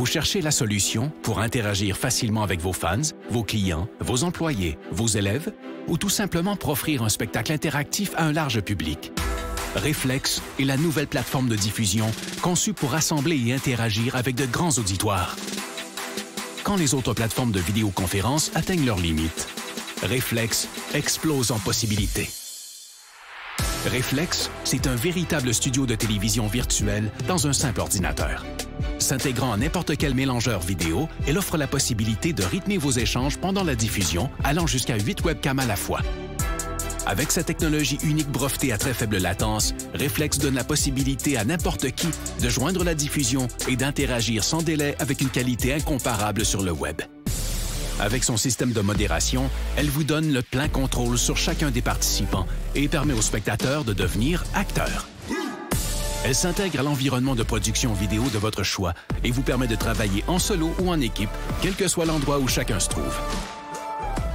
Vous cherchez la solution pour interagir facilement avec vos fans, vos clients, vos employés, vos élèves ou tout simplement pour offrir un spectacle interactif à un large public. Reflex est la nouvelle plateforme de diffusion conçue pour rassembler et interagir avec de grands auditoires. Quand les autres plateformes de vidéoconférence atteignent leurs limites, Reflex explose en possibilités. Reflex, c'est un véritable studio de télévision virtuel dans un simple ordinateur. S'intégrant à n'importe quel mélangeur vidéo, elle offre la possibilité de rythmer vos échanges pendant la diffusion, allant jusqu'à 8 webcams à la fois. Avec sa technologie unique brevetée à très faible latence, Reflex donne la possibilité à n'importe qui de joindre la diffusion et d'interagir sans délai avec une qualité incomparable sur le web. Avec son système de modération, elle vous donne le plein contrôle sur chacun des participants et permet aux spectateurs de devenir acteurs. Elle s'intègre à l'environnement de production vidéo de votre choix et vous permet de travailler en solo ou en équipe, quel que soit l'endroit où chacun se trouve.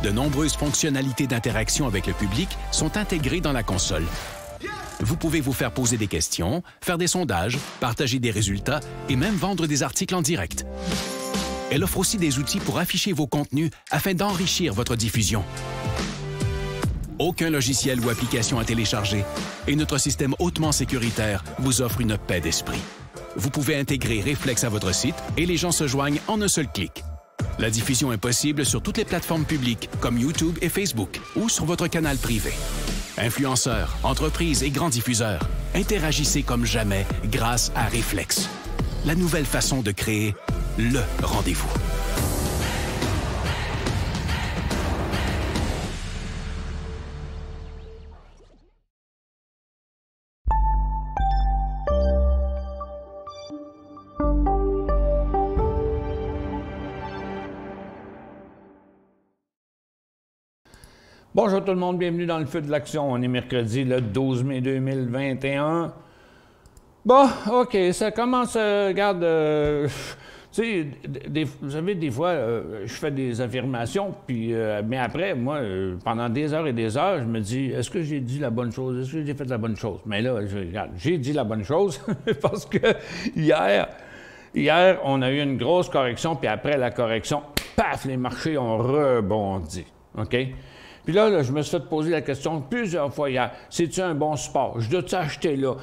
De nombreuses fonctionnalités d'interaction avec le public sont intégrées dans la console. Vous pouvez vous faire poser des questions, faire des sondages, partager des résultats et même vendre des articles en direct. Elle offre aussi des outils pour afficher vos contenus afin d'enrichir votre diffusion. Aucun logiciel ou application à télécharger et notre système hautement sécuritaire vous offre une paix d'esprit. Vous pouvez intégrer Reflex à votre site et les gens se joignent en un seul clic. La diffusion est possible sur toutes les plateformes publiques comme YouTube et Facebook ou sur votre canal privé. Influenceurs, entreprises et grands diffuseurs, interagissez comme jamais grâce à Reflex. La nouvelle façon de créer le rendez-vous. Bonjour tout le monde, bienvenue dans le feu de l'action. On est mercredi le 12 mai 2021. Bon, OK, ça commence, regarde, tu sais, vous savez, des fois, je fais des affirmations, puis, mais après, moi, pendant des heures et des heures, je me dis, est-ce que j'ai dit la bonne chose? Est-ce que j'ai fait la bonne chose? Mais là, regarde, j'ai dit la bonne chose parce que hier, on a eu une grosse correction, puis après la correction, paf, les marchés ont rebondi, OK? Puis là, je me suis fait poser la question plusieurs fois hier. C'est-tu un bon support? Je dois-tu acheter là?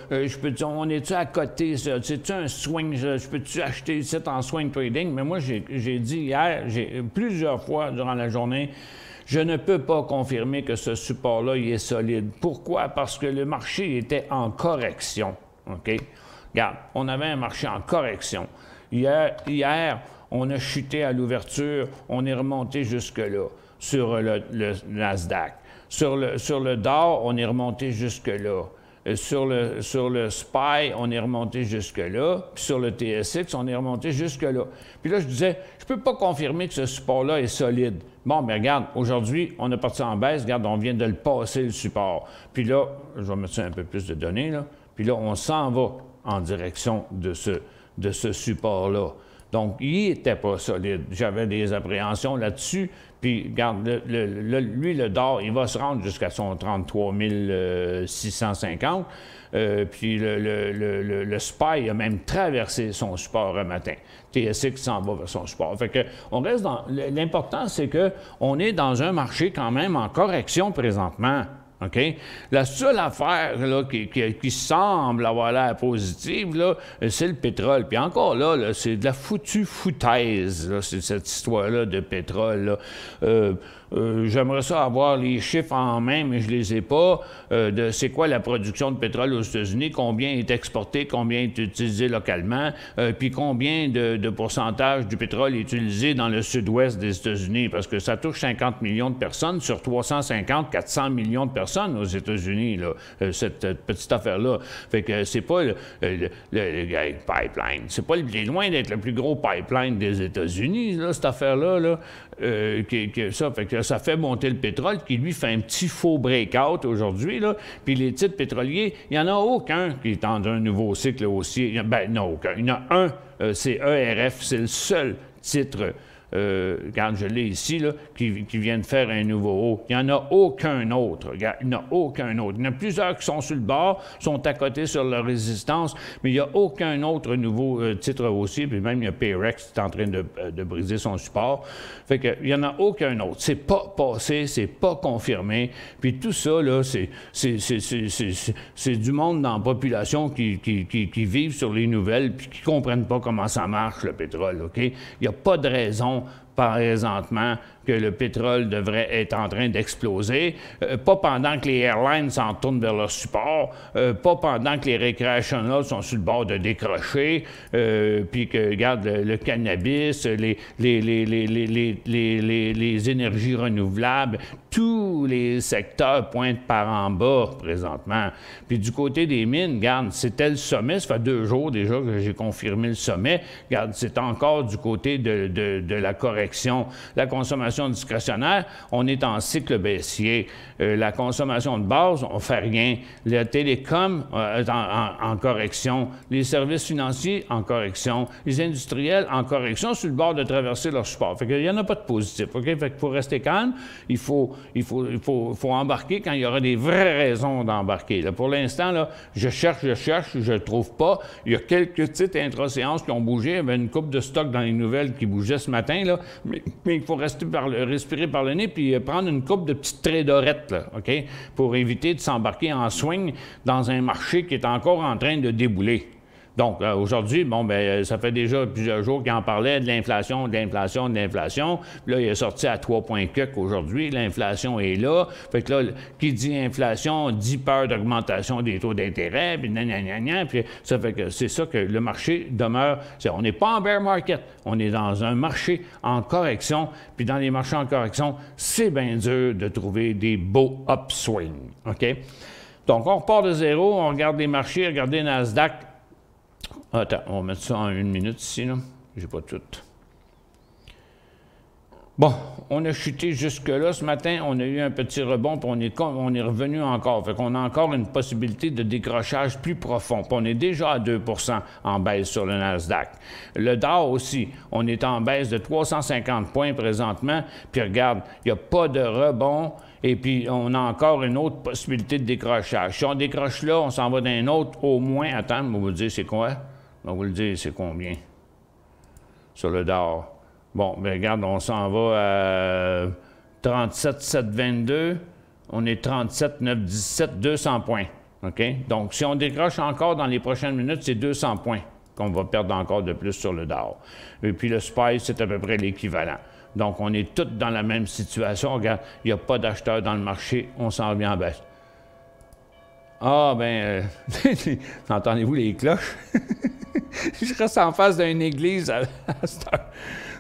On est-tu à côté? C'est-tu un swing? Je peux-tu acheter ici en swing trading? Mais moi, j'ai dit hier, plusieurs fois durant la journée, je ne peux pas confirmer que ce support-là il est solide. Pourquoi? Parce que le marché était en correction. OK? Regarde, on avait un marché en correction. Hier, on a chuté à l'ouverture, on est remonté jusque-là. Sur le Nasdaq. Sur le Dow, on est remonté jusque-là. Sur le SPY, on est remonté jusque-là. Puis sur le TSX, on est remonté jusque-là. Puis là, je disais, je ne peux pas confirmer que ce support-là est solide. Bon, mais regarde, aujourd'hui, on est parti en baisse. Regarde, on vient de le passer, le support. Puis là, je vais mettre un peu plus de données, là. Puis là, on s'en va en direction de ce support-là. Donc, il n'était pas solide. J'avais des appréhensions là-dessus. Puis, regarde, lui, le DOR, il va se rendre jusqu'à son 33 650. Puis, le SPY a même traversé son support un matin. TSX s'en va vers son support. Fait que, on reste dans... L'important, c'est qu'on est dans un marché quand même en correction présentement. OK? La seule affaire là, qui semble avoir l'air positive, là, c'est le pétrole. Puis encore là, c'est de la foutaise, là, c'est cette histoire-là de pétrole. Là. J'aimerais ça avoir les chiffres en main, mais je les ai pas, de c'est quoi la production de pétrole aux États-Unis, combien est exporté, combien est utilisé localement, puis combien de pourcentage du pétrole est utilisé dans le sud-ouest des États-Unis, parce que ça touche 50 millions de personnes sur 350-400 millions de personnes aux États-Unis, là, cette petite affaire-là. Fait que c'est pas le pipeline, c'est pas loin d'être le plus gros pipeline des États-Unis, là, cette affaire-là, là, fait que ça fait monter le pétrole, qui lui fait un petit faux breakout aujourd'hui, là. Puis les titres pétroliers, il n'y en a aucun qui est dans un nouveau cycle haussier. Ben non, aucun. Il y en a un, c'est ERF, c'est le seul titre regarde, je l'ai ici, là, qui vient de faire un nouveau haut. Il n'y en a aucun autre. Regarde, il n'y en a aucun autre. Il y en a plusieurs qui sont sur le bord, sont à côté sur leur résistance, mais il n'y a aucun autre nouveau titre haussier. Puis même, il y a Parex qui est en train de briser son support. Fait que, il n'y en a aucun autre. C'est pas passé, c'est pas confirmé. Puis tout ça, là, c'est du monde dans la population qui vivent sur les nouvelles puis qui ne comprennent pas comment ça marche, le pétrole, OK? Il n'y a pas de raison, présentement, que le pétrole devrait être en train d'exploser, pas pendant que les airlines s'en tournent vers leur support, pas pendant que les recreationals sont sur le bord de décrocher, puis que, regarde, le cannabis, les énergies renouvelables, tous les secteurs pointent par en bas présentement. Puis du côté des mines, regarde, c'était le sommet, ça fait 2 jours déjà que j'ai confirmé le sommet, regarde, c'est encore du côté de la correction. La consommation discrétionnaire, on est en cycle baissier. La consommation de base, on ne fait rien. Le télécom est en correction. Les services financiers, en correction. Les industriels, en correction, sur le bord de traverser leur support. Fait qu'il n'y en a pas de positif. OK? Fait qu'il faut rester calme. Il faut embarquer quand il y aura des vraies raisons d'embarquer. Là, pour l'instant, là, je cherche, je ne trouve pas. Il y a quelques petites intra-séances qui ont bougé. Il y avait une coupe de stock dans les nouvelles qui bougeait ce matin, là. Mais il faut respirer par le nez puis prendre une coupe de petites traderettes, là, OK? Pour éviter de s'embarquer en swing dans un marché qui est encore en train de débouler. Donc, aujourd'hui, bon, ben, ça fait déjà plusieurs jours qu'il en parlait de l'inflation. Puis là, il est sorti à 3 points quelques aujourd'hui. L'inflation est là. Fait que là, qui dit inflation dit peur d'augmentation des taux d'intérêt, puis Puis ça fait que c'est ça que le marché demeure. On n'est pas en bear market. On est dans un marché en correction. Puis dans les marchés en correction, c'est bien dur de trouver des beaux upswings. OK? Donc, on repart de zéro. On regarde les marchés. Regardez Nasdaq. Attends, on va mettre ça en 1 minute ici, là. J'ai pas tout. Bon, on a chuté jusque-là. Ce matin, on a eu un petit rebond, puis on est revenu encore. Fait qu'on a encore une possibilité de décrochage plus profond. Puis on est déjà à 2 % en baisse sur le Nasdaq. Le Dow aussi, on est en baisse de 350 points présentement. Puis regarde, il n'y a pas de rebond. Et puis, on a encore une autre possibilité de décrochage. Si on décroche là, on s'en va d'un autre au moins. Attends, on va vous dire c'est quoi? On va vous le dire c'est combien sur le Dow. Bon, bien regarde, on s'en va à 37 722. On est 37 917, 200 points. OK? Donc, si on décroche encore dans les prochaines minutes, c'est 200 points qu'on va perdre encore de plus sur le Dow. Et puis, le SPY, c'est à peu près l'équivalent. Donc, on est tous dans la même situation. Regarde, il n'y a pas d'acheteurs dans le marché, on s'en revient en baisse. Ah, bien, entendez-vous les cloches? Je reste en face d'une église à cette heure.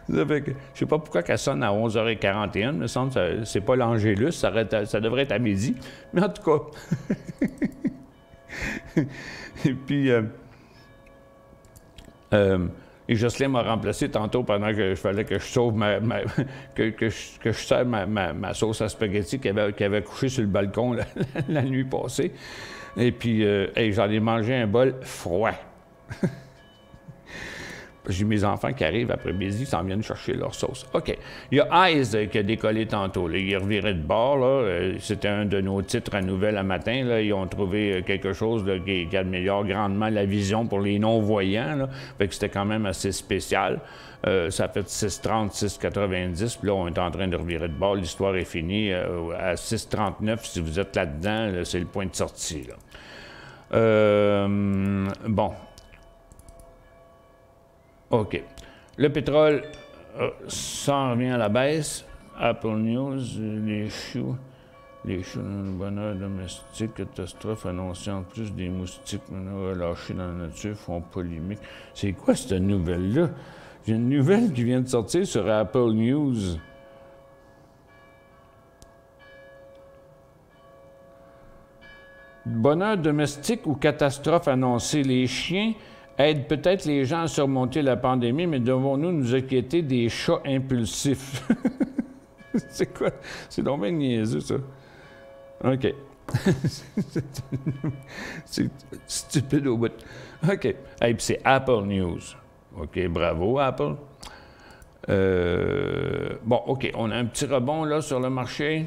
Je ne sais pas pourquoi qu'elle sonne à 11h41. Il me semble que ce n'est pas l'Angélus, ça devrait être à midi. Mais en tout cas. Et puis, et Jocelyn m'a remplacé tantôt pendant que je fallait que je sauve que je sers ma sauce à spaghetti qui avait couché sur le balcon la nuit passée. Et puis, j'en ai mangé un bol froid. J'ai mes enfants qui arrivent après-midi, ils s'en viennent chercher leur sauce. OK. Il y a Eyes qui a décollé tantôt. Là. Il revirait de bord. C'était un de nos titres à nouvelles à matin. Là. Ils ont trouvé quelque chose là, qui améliore grandement la vision pour les non-voyants. Là. Fait que c'était quand même assez spécial. Ça fait 6,30, 6,90. Puis là, on est en train de revirer de bord. L'histoire est finie. À 6,39, si vous êtes là-dedans, là, c'est le point de sortie. Là. Bon. OK. Le pétrole s'en revient à la baisse. Apple News, les choux dans le bonheur domestique, catastrophe annonciant plus des moustiques relâchés dans la nature font polémique. C'est quoi cette nouvelle-là? J'ai une nouvelle qui vient de sortir sur Apple News. Bonheur domestique ou catastrophe annoncée, les chiens aide peut-être les gens à surmonter la pandémie, mais devons-nous nous inquiéter des chats impulsifs? C'est quoi? C'est donc bien niaiseux, ça. OK. C'est stupide au bout. OK. Et puis c'est Apple News. OK, bravo, Apple. Bon, OK, on a un petit rebond là sur le marché.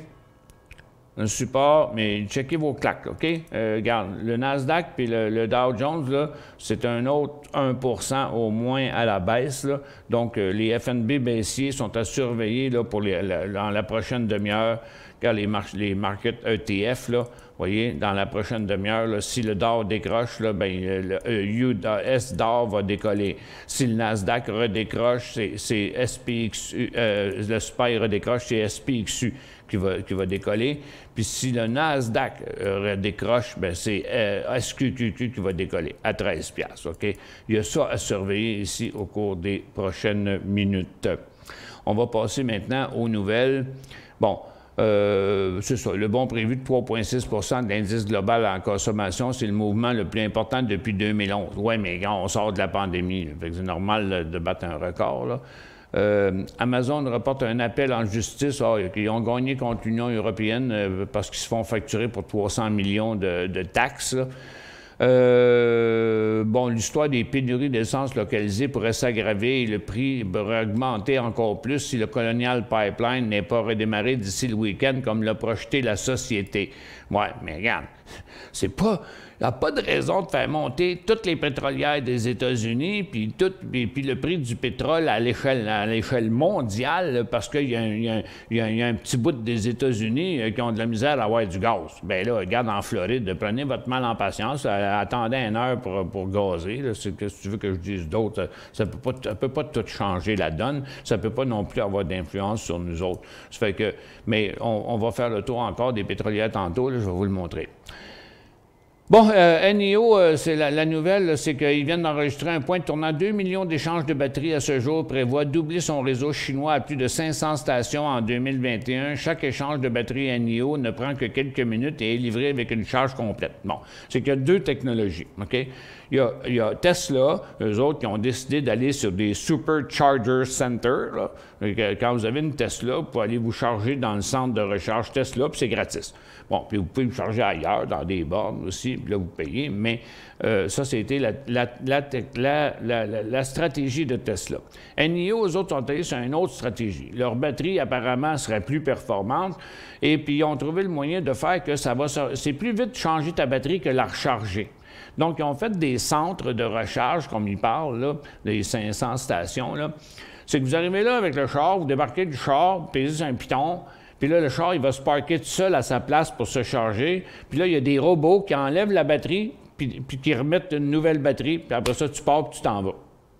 Un support, mais checkez vos claques, OK? Regarde, le Nasdaq puis le Dow Jones, là, c'est un autre 1% au moins à la baisse, là. Donc, les FNB baissiers sont à surveiller là, pour dans la prochaine demi-heure, car les market ETF, là, vous voyez, dans la prochaine demi-heure, là, si le Dow décroche, là, ben, le US Dow va décoller. Si le Nasdaq redécroche, c'est SPXU, le SPY redécroche, c'est SPXU qui va décoller. Puis si le Nasdaq redécroche, ben, c'est SQQQ qui va décoller à 13 $, OK? Il y a ça à surveiller ici au cours des prochaines minutes. On va passer maintenant aux nouvelles. Bon, c'est ça, le bond prévu de 3,6 de l'indice global en consommation, c'est le mouvement le plus important depuis 2011. Oui, mais quand on sort de la pandémie, c'est normal de battre un record, là. Amazon reporte un appel en justice. Ils ont gagné contre l'Union européenne parce qu'ils se font facturer pour 300 millions de taxes. Bon, l'histoire des pénuries d'essence localisées pourrait s'aggraver et le prix pourrait augmenter encore plus si le Colonial Pipeline n'est pas redémarré d'ici le week-end comme l'a projeté la société. Ouais, mais regarde, c'est pas... Il n'y a pas de raison de faire monter toutes les pétrolières des États-Unis puis le prix du pétrole à l'échelle mondiale parce qu'il y a un petit bout des États-Unis qui ont de la misère à avoir du gaz. Bien là, regarde en Floride, prenez votre mal en patience, attendez une heure pour gazer. Qu'est-ce que tu veux que je dise d'autre? Ça ne peut pas tout changer la donne. Ça ne peut pas non plus avoir d'influence sur nous autres. Ça fait que, mais on va faire le tour encore des pétrolières tantôt, là, je vais vous le montrer. Bon, NIO, c'est la nouvelle, c'est qu'ils viennent d'enregistrer un point tournant 2 millions d'échanges de batteries à ce jour, prévoit doubler son réseau chinois à plus de 500 stations en 2021. Chaque échange de batterie NIO ne prend que quelques minutes et est livré avec une charge complète. Bon, c'est qu'il y a deux technologies, OK? Il y a Tesla, eux autres, qui ont décidé d'aller sur des Supercharger Centers. Là. Quand vous avez une Tesla, vous pouvez aller vous charger dans le centre de recharge Tesla, puis c'est gratis. Bon, puis vous pouvez vous charger ailleurs, dans des bornes aussi, puis là, vous payez, mais ça, c'était la stratégie de Tesla. NIO, eux autres, sont allés sur une autre stratégie. Leur batterie, apparemment, serait plus performante, et puis ils ont trouvé le moyen de faire que c'est plus vite de changer ta batterie que la recharger. Donc, ils ont fait des centres de recharge, comme ils parlent, là, des 500 stations, là. C'est que vous arrivez là avec le char, vous débarquez du char, pesez sur un piton, puis là, le char, il va se parquer tout seul à sa place pour se charger. Puis là, il y a des robots qui enlèvent la batterie, puis qui remettent une nouvelle batterie, puis après ça, tu pars, puis tu t'en vas.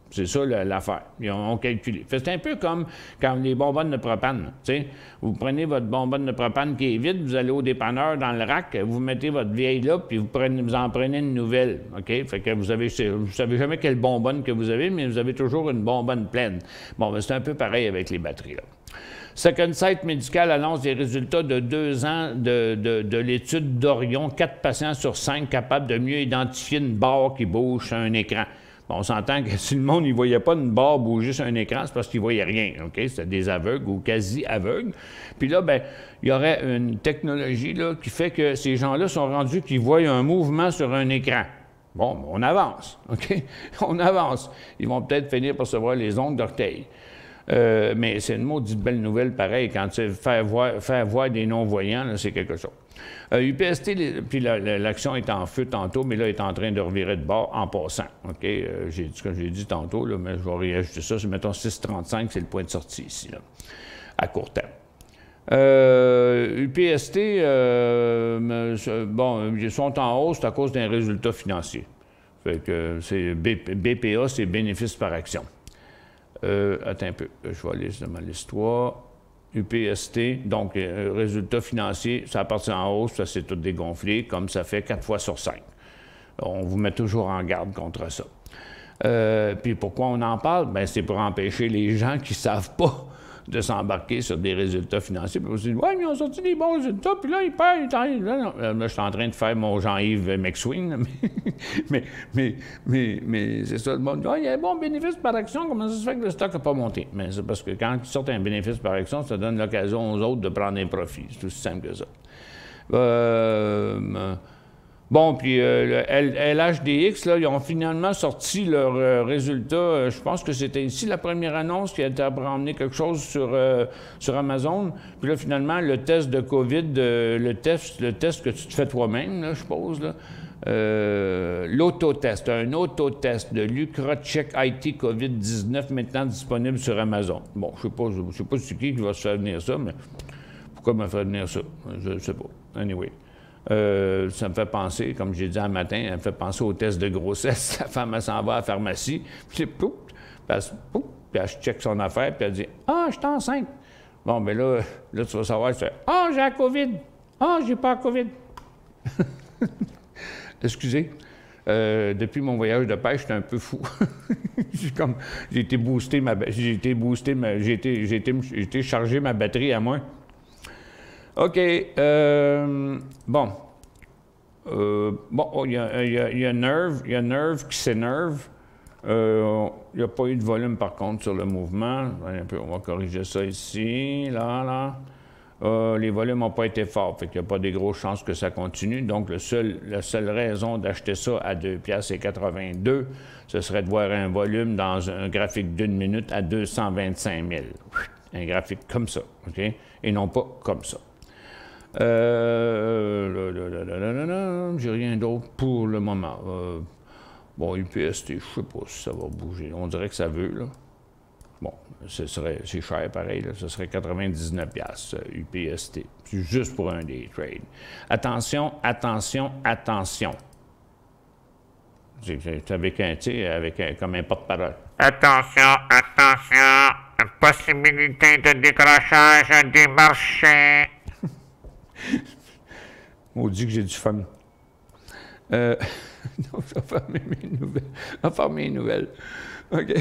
C'est ça l'affaire. Ils ont calculé. C'est un peu comme quand les bonbonnes de propane. T'sais. Vous prenez votre bonbonne de propane qui est vide, vous allez au dépanneur dans le rack, vous mettez votre vieille là, puis vous en prenez une nouvelle. OK? Fait que vous ne savez jamais quelle bonbonne que vous avez, mais vous avez toujours une bonbonne pleine. Bon, ben, c'est un peu pareil avec les batteries, là. Second Sight Medical annonce des résultats de 2 ans de l'étude d'Orion. 4 patients sur 5 capables de mieux identifier une barre qui bouge sur un écran. Bon, on s'entend que si le monde ne voyait pas une barre bouger sur un écran, c'est parce qu'il ne voyait rien, OK? C'était des aveugles ou quasi aveugles. Puis là, bien, il y aurait une technologie là, qui fait que ces gens-là sont rendus qu'ils voient un mouvement sur un écran. Bon, on avance, OK? On avance. Ils vont peut-être finir par se voir les ongles d'orteil. Mais c'est une maudite belle nouvelle, pareil, quand tu faire voir des non-voyants, c'est quelque chose. UPST, puis l'action est en feu tantôt, mais là, elle est en train de revirer de bord en passant. OK? J'ai dit ce que j'ai dit tantôt, là, mais je vais réajuster ça. Mettons 6,35, c'est le point de sortie ici, là, à court terme. UPST, bon, ils sont en hausse à cause d'un résultat financier. Fait que c'est BPA, c'est bénéfice par action. Attends un peu, je vais aller dans ma liste 3. UPST, donc résultat financier, ça appartient en hausse, ça s'est tout dégonflé, comme ça fait 4 fois sur 5. On vous met toujours en garde contre ça. Puis pourquoi on en parle? Bien, c'est pour empêcher les gens qui ne savent pas de s'embarquer sur des résultats financiers. Puis vous dites, ouais, mais ils ont sorti des bons résultats, puis là, ils perdent. Là, je suis en train de faire mon Jean-Yves McSween, mais c'est ça, le monde dit, il y a un bon bénéfice par action, comment ça se fait que le stock n'a pas monté? Mais c'est parce que quand ils sortent un bénéfice par action, ça donne l'occasion aux autres de prendre un profit. C'est aussi simple que ça. Bon, puis le LHDX, là, ils ont finalement sorti leurs résultats. Je pense que c'était ici la première annonce qui a été emmené quelque chose sur Amazon. Puis là, finalement, le test de COVID, le test que tu te fais toi-même, là, je suppose, là, l'autotest, un autotest de l'UCRACheck IT COVID-19 maintenant disponible sur Amazon. Bon, je sais pas c'est qui va se faire venir ça, mais pourquoi me faire venir ça? Je ne sais pas. Anyway. Ça me fait penser, comme j'ai dit un matin, ça me fait penser au test de grossesse. La femme, elle s'en va à la pharmacie, puis puis elle check son affaire, puis elle dit « Ah, je suis enceinte! » Bon, bien là, tu vas savoir, tu fais « Ah, j'ai la COVID! Ah, j'ai pas la COVID! » Excusez. Depuis mon voyage de pêche, j'étais un peu fou. J'ai été charger ma batterie à moi. OK. Bon. Il y a Nerve qui s'énerve. Il n'y a pas eu de volume, par contre, sur le mouvement. On va corriger ça ici, là. Les volumes n'ont pas été forts, fait qu'il n'y a pas des grosses chances que ça continue. Donc, la seule raison d'acheter ça à 2,82 $, ce serait de voir un volume dans un graphique d'une minute à 225 000. Un graphique comme ça, OK? Et non pas comme ça. J'ai rien d'autre pour le moment. Bon, UPST, je ne sais pas si ça va bouger. On dirait que ça veut, là. Bon, c'est cher pareil, là. Ce serait 99 $, UPST. C'est juste pour un day trade. Attention, attention, attention. C'est comme un porte-parole. Attention, attention, possibilité de décrochage des marchés. Maudit que j'ai du fun. Non, je vais faire mes nouvelles. OK.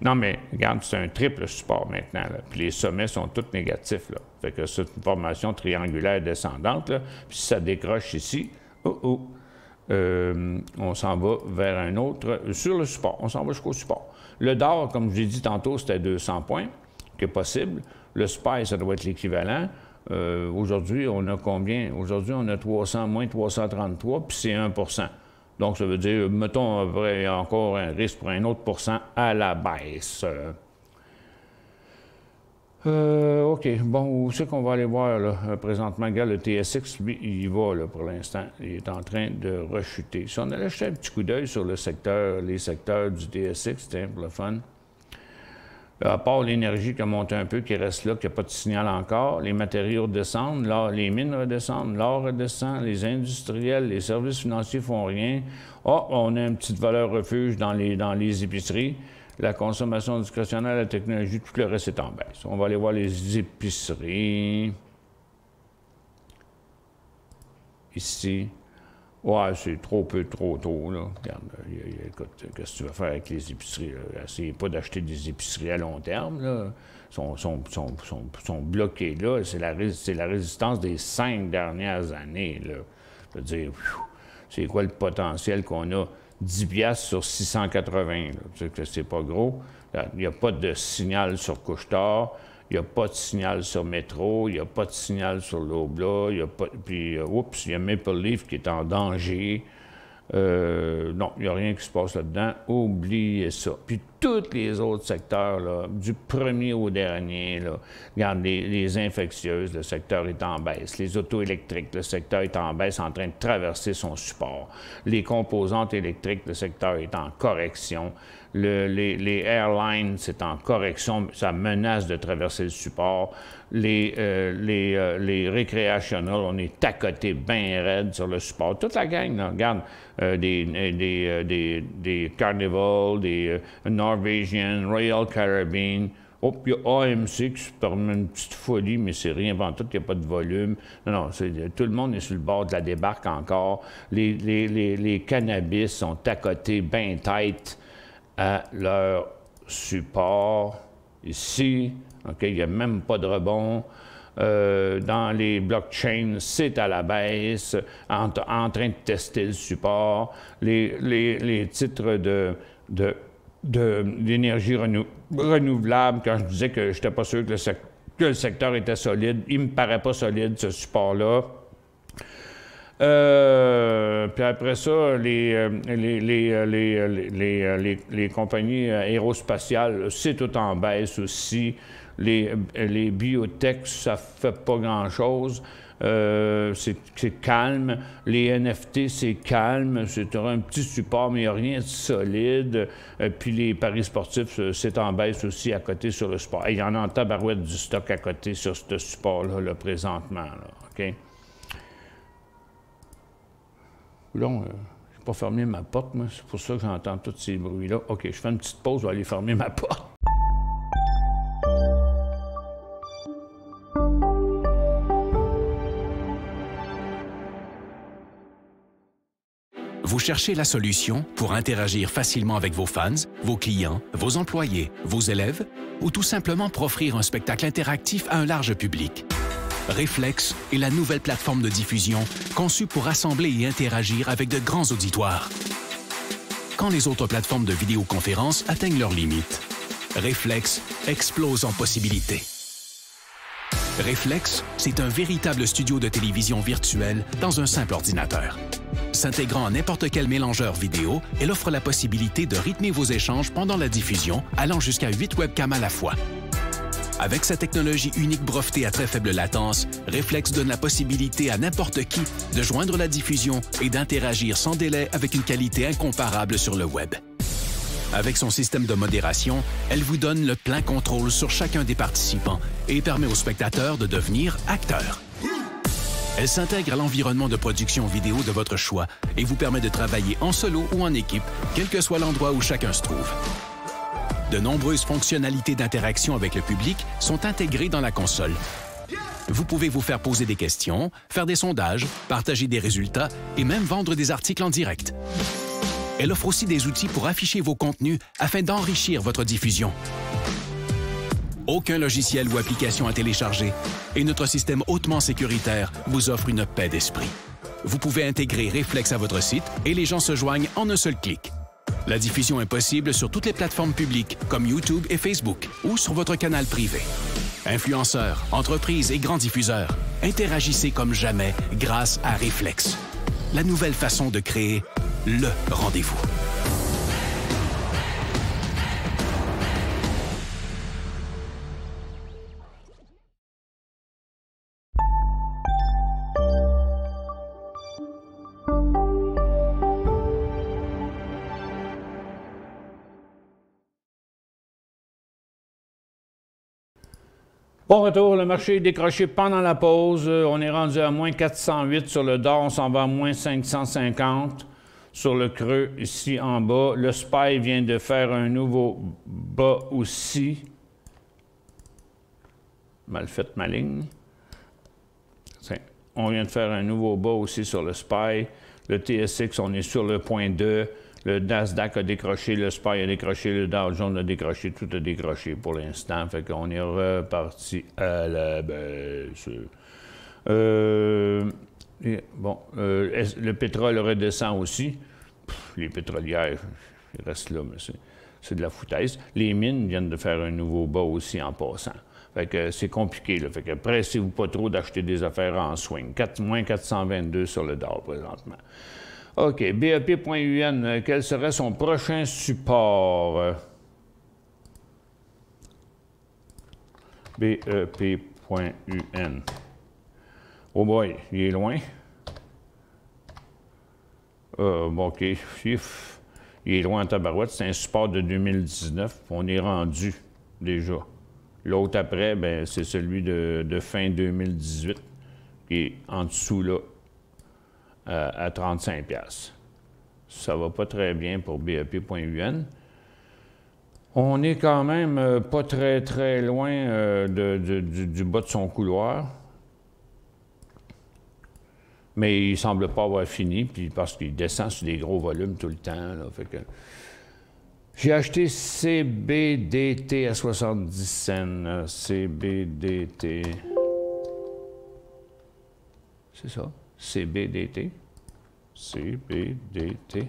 Non, mais regarde, c'est un triple support maintenant, là. Puis les sommets sont tous négatifs, là. Fait que c'est une formation triangulaire descendante, là. Puis si ça décroche ici, on s'en va vers un autre, sur le support. On s'en va jusqu'au support. Le DOR, comme je l'ai dit tantôt, c'était 200 points, qui est possible. Le SPY, ça doit être l'équivalent. Aujourd'hui, on a combien? Aujourd'hui, on a 300 moins 333, puis c'est 1 %. Donc, ça veut dire, mettons, il y a encore un risque pour un autre % à la baisse. OK. Bon, où c'est qu'on va aller voir, là? Présentement, regarde, le TSX, lui, il y va, là, pour l'instant. Il est en train de rechuter. Si on allait jeter un petit coup d'œil sur les secteurs du TSX, tiens, pour le fun. À part l'énergie qui a monté un peu, qui reste là, qui n'a pas de signal encore, les matériaux redescendent, les mines redescendent, l'or redescend, les industriels, les services financiers font rien. Oh, on a une petite valeur refuge dans les épiceries. La consommation discrétionnaire, la technologie, tout le reste est en baisse. On va aller voir les épiceries. Ici. Ouais, c'est trop tôt, là. Regarde, écoute, qu'est-ce que tu vas faire avec les épiceries, là? Essayez pas d'acheter des épiceries à long terme, là. Ils sont bloqués là. C'est la résistance des 5 dernières années, là. Je veux dire, c'est quoi le potentiel qu'on a? 10 $ sur 680, là. Tu sais que c'est pas gros. Il n'y a pas de signal sur Couche-Tard. Il n'y a pas de signal sur Métro, il n'y a pas de signal sur l'Obla, il y a pas... Puis, oups, il y a Maple Leaf qui est en danger. Non, il n'y a rien qui se passe là-dedans. Oubliez ça. Puis tous les autres secteurs, là, du premier au dernier, là, regarde, les infectieuses, le secteur est en baisse. Les autos électriques, le secteur est en baisse, en train de traverser son support. Les composantes électriques, le secteur est en correction. Les airlines, c'est en correction, ça menace de traverser le support. Les recreational, on est à côté bien raide sur le support. Toute la gang, là, regarde, des Carnival, des Norwegian, Royal Caribbean. Oh, puis il y a AMC qui se permet une petite folie, mais c'est rien avant tout, il n'y a pas de volume. Non, tout le monde est sur le bord de la débarque encore. Les cannabis sont à côté, bien tête à leur support. Ici, OK, il n'y a même pas de rebond. Dans les blockchains, c'est à la baisse, en train de tester le support. Les titres d'énergie renouvelable, quand je disais que je n'étais pas sûr que le secteur était solide, il ne me paraît pas solide, ce support-là. Puis après ça, les compagnies aérospatiales, c'est tout en baisse aussi. Les biotech, ça fait pas grand-chose. C'est calme. Les NFT, c'est calme. C'est un petit support, mais il n'y a rien de solide. Puis les paris sportifs, c'est en baisse aussi à côté sur le sport. Il y en a en tabarouette du stock à côté sur ce support-là, là, présentement. Là, OK? Là, je n'ai pas fermé ma porte, moi. C'est pour ça que j'entends tous ces bruits-là. OK, je fais une petite pause, je vais aller fermer ma porte. Vous cherchez la solution pour interagir facilement avec vos fans, vos clients, vos employés, vos élèves ou tout simplement pour offrir un spectacle interactif à un large public. Reflex est la nouvelle plateforme de diffusion conçue pour rassembler et interagir avec de grands auditoires. Quand les autres plateformes de vidéoconférence atteignent leurs limites, Reflex explose en possibilités. Reflex, c'est un véritable studio de télévision virtuelle dans un simple ordinateur. S'intégrant à n'importe quel mélangeur vidéo, elle offre la possibilité de rythmer vos échanges pendant la diffusion, allant jusqu'à 8 webcams à la fois. Avec sa technologie unique brevetée à très faible latence, Reflex donne la possibilité à n'importe qui de joindre la diffusion et d'interagir sans délai avec une qualité incomparable sur le web. Avec son système de modération, elle vous donne le plein contrôle sur chacun des participants et permet aux spectateurs de devenir acteurs. Elle s'intègre à l'environnement de production vidéo de votre choix et vous permet de travailler en solo ou en équipe, quel que soit l'endroit où chacun se trouve. De nombreuses fonctionnalités d'interaction avec le public sont intégrées dans la console. Vous pouvez vous faire poser des questions, faire des sondages, partager des résultats et même vendre des articles en direct. Elle offre aussi des outils pour afficher vos contenus afin d'enrichir votre diffusion. Aucun logiciel ou application à télécharger et notre système hautement sécuritaire vous offre une paix d'esprit. Vous pouvez intégrer Reflex à votre site et les gens se joignent en un seul clic. La diffusion est possible sur toutes les plateformes publiques comme YouTube et Facebook ou sur votre canal privé. Influenceurs, entreprises et grands diffuseurs, interagissez comme jamais grâce à Reflex. La nouvelle façon de créer le rendez-vous. Bon retour, le marché est décroché pendant la pause. On est rendu à moins 408 sur le DOR, on s'en va à moins 550 sur le creux ici en bas. Le SPY vient de faire un nouveau bas aussi. Mal fait ma ligne. On vient de faire un nouveau bas aussi sur le SPY. Le TSX, on est sur le point 2. Le Nasdaq a décroché, le SPY a décroché, le Dow Jones a décroché, tout a décroché pour l'instant. Fait qu'on est reparti à la baisse. Le pétrole redescend aussi. Les pétrolières, ils restent là, mais c'est de la foutaise. Les mines viennent de faire un nouveau bas aussi en passant. Fait que c'est compliqué, là. Fait que pressez-vous pas trop d'acheter des affaires en swing. Moins 422 sur le Dow présentement. OK. BEP.UN, quel serait son prochain support? BEP.UN. Oh boy, il est loin. Bon, OK. Il est loin en tabarouette. C'est un support de 2019. On est rendu déjà. L'autre après, ben, c'est celui de fin 2018, qui est en dessous, là, à 35$. Ça va pas très bien pour BEP.UN. On est quand même pas très, très loin du bas de son couloir. Mais il semble pas avoir fini, puis parce qu'il descend sur des gros volumes tout le temps. Là, fait que... J'ai acheté CBDT à 70 cents. CBDT. C'est ça? CBDT. CBDT.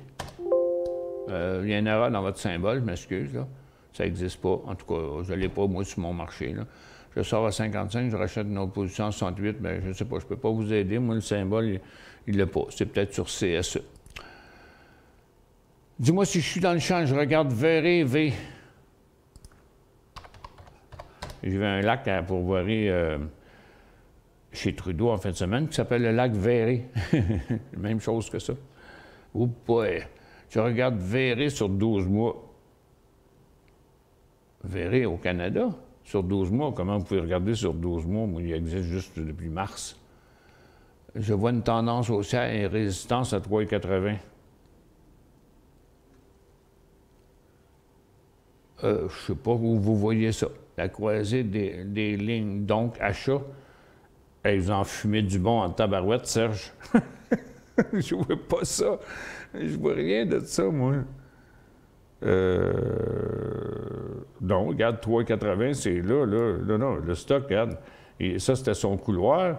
Il y a une erreur dans votre symbole, je m'excuse, là. Ça n'existe pas. En tout cas, je ne l'ai pas, moi, sur mon marché, là. je sors à 55, je rachète une autre position à 68, bien, je ne sais pas, je ne peux pas vous aider. Moi, le symbole, il ne l'a pas. C'est peut-être sur CSE. Dis-moi si je suis dans le champ, je regarde Véré V. J'ai vu un lac à Pourvoirie chez Trudeau en fin de semaine qui s'appelle le lac Véré. Même chose que ça. Oh boy! Je regarde Véré sur 12 mois. Véré au Canada, sur 12 mois. Comment vous pouvez regarder sur 12 mois? Moi, il existe juste depuis mars. Je vois une tendance haussière et résistance à 3,80. Je ne sais pas où vous voyez ça. La croisée des lignes, donc achat. Hey, vous en fumez du bon en tabarouette, Serge. Je vois pas ça. Je vois rien de ça, moi. Donc, regarde, 3,80, c'est là. Non, le stock, regarde. Et ça, c'était son couloir.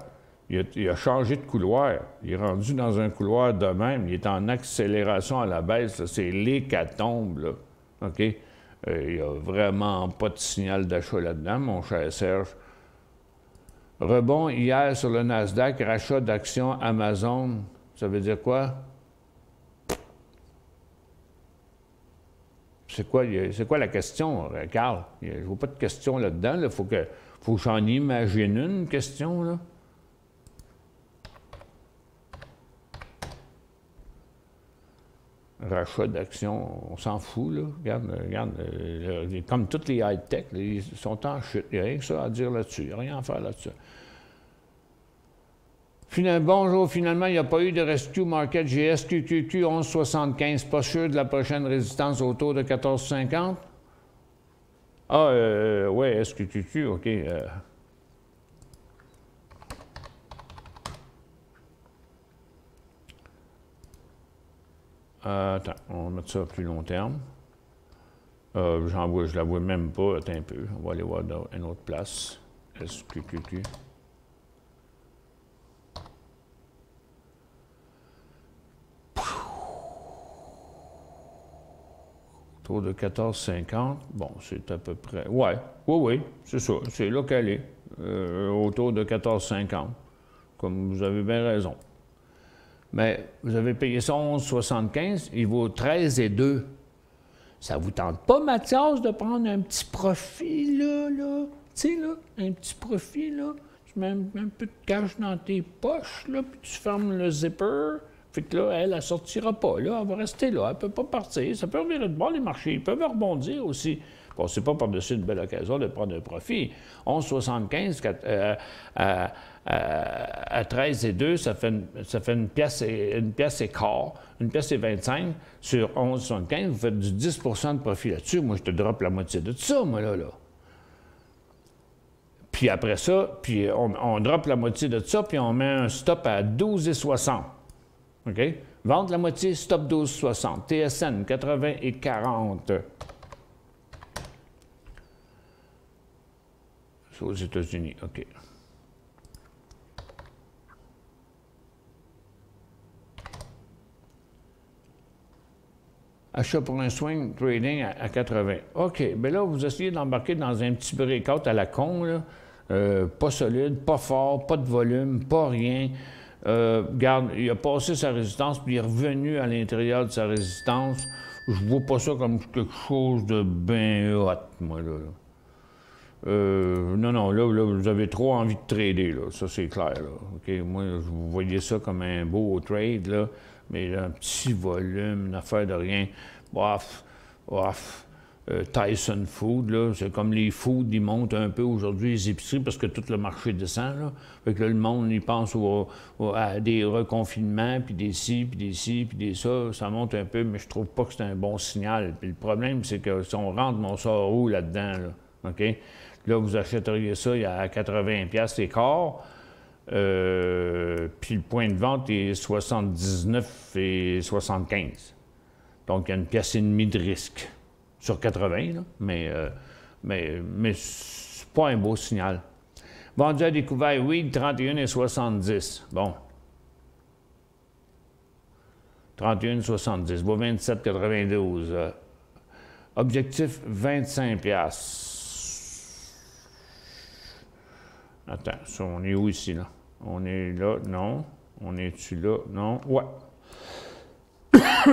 Il a changé de couloir. Il est rendu dans un couloir de même. Il est en accélération à la baisse. C'est l'hécatombe, là. OK? Il n'y a vraiment pas de signal d'achat là-dedans, mon cher Serge. Rebond hier sur le Nasdaq, rachat d'actions Amazon. Ça veut dire quoi? C'est quoi la question, Carl? Je ne vois pas de question là-dedans. Il faut que j'en imagine une question, là. Rachat d'actions, on s'en fout, là. Regarde, comme toutes les high-tech, ils sont en chute. Il n'y a rien que ça à dire là-dessus. Il n'y a rien à faire là-dessus. Bonjour, finalement, il n'y a pas eu de rescue market. J'ai SQQQ 11,75. Pas sûr de la prochaine résistance autour de 14,50? Ah, ouais, SQQQ, OK. Attends, on va mettre ça à plus long terme. Je la vois même pas. Attends un peu. On va aller voir dans une autre place. SQQQ. Autour de 14,50. Bon, c'est à peu près... Oui, c'est ça. C'est là qu'elle est. Autour de 14,50. Comme vous avez bien raison. Mais vous avez payé ça 11,75, il vaut 13,2. Ça vous tente pas, Mathias, de prendre un petit profit, là? Tu sais, là, un petit profit, là. Tu mets un peu de cash dans tes poches, là, puis tu fermes le zipper. Fait que là, elle sortira pas, là. Elle va rester là. Elle peut pas partir. Ça peut revenir de bord, les marchés. Ils peuvent rebondir aussi. Bon, c'est pas par-dessus une belle occasion de prendre un profit. 11,75 à 13,2, ça fait une pièce et quart, une pièce et 25 sur 11,75, vous faites du 10 de profit là-dessus. Moi, je te drop la moitié de ça, moi, là. Puis après ça, puis on drop la moitié de ça, puis on met un stop à 12,60. OK? Vente la moitié, stop 12,60. TSN, 80 et 40. C'est aux États-Unis, OK. Achat pour un swing trading à 80. OK, bien là, vous essayez d'embarquer dans un petit breakout à la con, là. Pas solide, pas fort, pas de volume, pas rien. Regarde, il a passé sa résistance, puis il est revenu à l'intérieur de sa résistance. Je vois pas ça comme quelque chose de bien hot, moi, là. Non, là, vous avez trop envie de trader, là. Ça, c'est clair, là. OK, moi, vous voyez ça comme un beau trade, là. Mais là, un petit volume, une affaire de rien. Tyson Food, là, c'est comme les foods, ils montent un peu aujourd'hui, les épiceries, parce que tout le marché descend, là. Fait que là, le monde, il pense à des reconfinements, puis des ci, puis des ci, puis des ça. Ça monte un peu, mais je trouve pas que c'est un bon signal. Puis le problème, c'est que si on rentre, on sort où là-dedans, là? OK? Là, vous achèteriez ça à 80$ et quart. Puis le point de vente est 79 et 75. Donc, il y a une pièce et demie de risque sur 80, là, mais c'est pas un beau signal. Vendu à découvert, oui, 31 et 70. Bon. 31 et 70. Bon, 27,92. Objectif, 25$. Attends, ça, on est où ici, là? On est là, non. On est-tu là? Non. Ouais.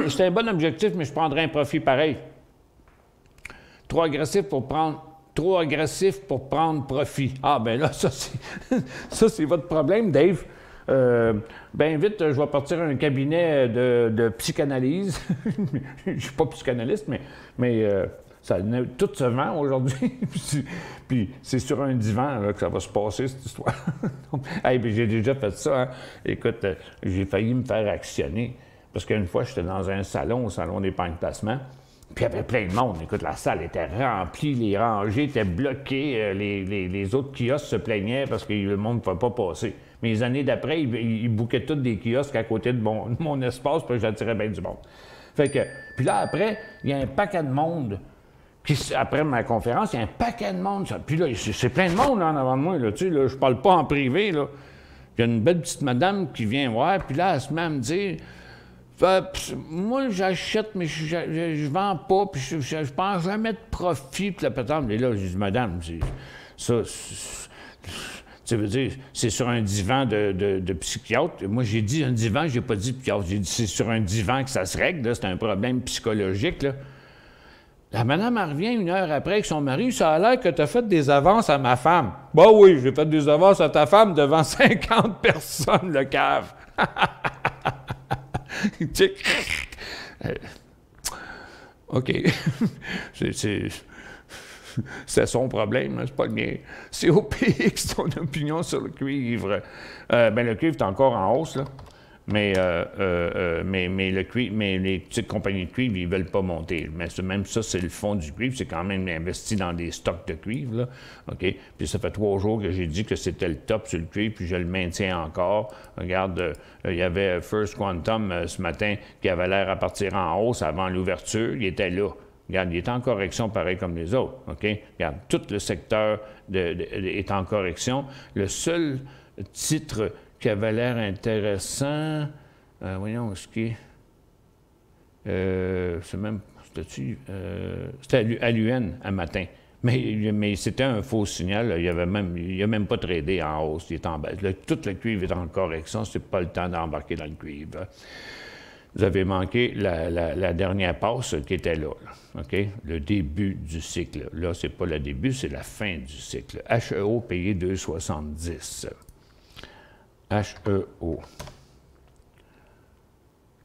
C'est un bon objectif, mais je prendrais un profit pareil. Trop agressif pour prendre profit. Ah, ben là, ça, c'est votre problème, Dave. Ben vite, je vais partir à un cabinet de psychanalyse. Je ne suis pas psychanalyste, mais tout se vend aujourd'hui. Puis c'est sur un divan là, que ça va se passer, cette histoire. Hey, j'ai déjà fait ça. Hein. Écoute, j'ai failli me faire actionner. Parce qu'une fois, j'étais dans un salon, au salon d'épargne placement. Puis il y avait plein de monde. Écoute, la salle était remplie, les rangées étaient bloquées, les autres kiosques se plaignaient parce que le monde ne pouvait pas passer. Mais les années d'après, ils bouquaient tous des kiosques à côté de mon espace, puis j'attirais bien du monde. Fait que, puis là, après, il y a un paquet de monde. Après ma conférence, il y a un paquet de monde. Puis là, c'est plein de monde là, en avant de moi. Là, tu sais, là, je parle pas en privé. Là. Il y a une belle petite madame qui vient voir, puis là, elle se met à me dire... moi, j'achète, mais je vends pas, puis je pense jamais de profit, puis la patente. Et là, j'ai dit, madame, ça, tu veux dire, c'est sur un divan de psychiatre. Moi, j'ai dit un divan, j'ai pas dit psychiatre. J'ai dit, c'est sur un divan que ça se règle, là, c'est un problème psychologique, là. La madame, elle revient 1 heure après avec son mari, ça a l'air que tu as fait des avances à ma femme. Bah oui, j'ai fait des avances à ta femme devant 50 personnes, le cave. OK. C'est son problème, c'est pas le mien. C'est OPX, ton opinion sur le cuivre. Ben, le cuivre est encore en hausse, là. Mais le cuivre, mais les petites compagnies de cuivre, ils ne veulent pas monter. Mais même ça, c'est le fond du cuivre. C'est quand même investi dans des stocks de cuivre, là. OK? Puis ça fait 3 jours que j'ai dit que c'était le top sur le cuivre, puis je le maintiens encore. Regarde, il y avait First Quantum ce matin qui avait l'air à partir en hausse avant l'ouverture. Il était là. Regarde, il est en correction pareil comme les autres. OK? Regarde, tout le secteur est en correction. Le seul titre qui avait l'air intéressant. Voyons, ce qui est. C'est même. C'était à l'UN un matin. Mais c'était un faux signal. Il n'a même pas tradé en hausse. Il est en baisse. Tout le cuivre est en correction. C'est pas le temps d'embarquer dans le cuivre. Vous avez manqué la dernière passe qui était là. OK? Le début du cycle. Là, c'est pas le début, c'est la fin du cycle. HEO payé 2,70. HEO.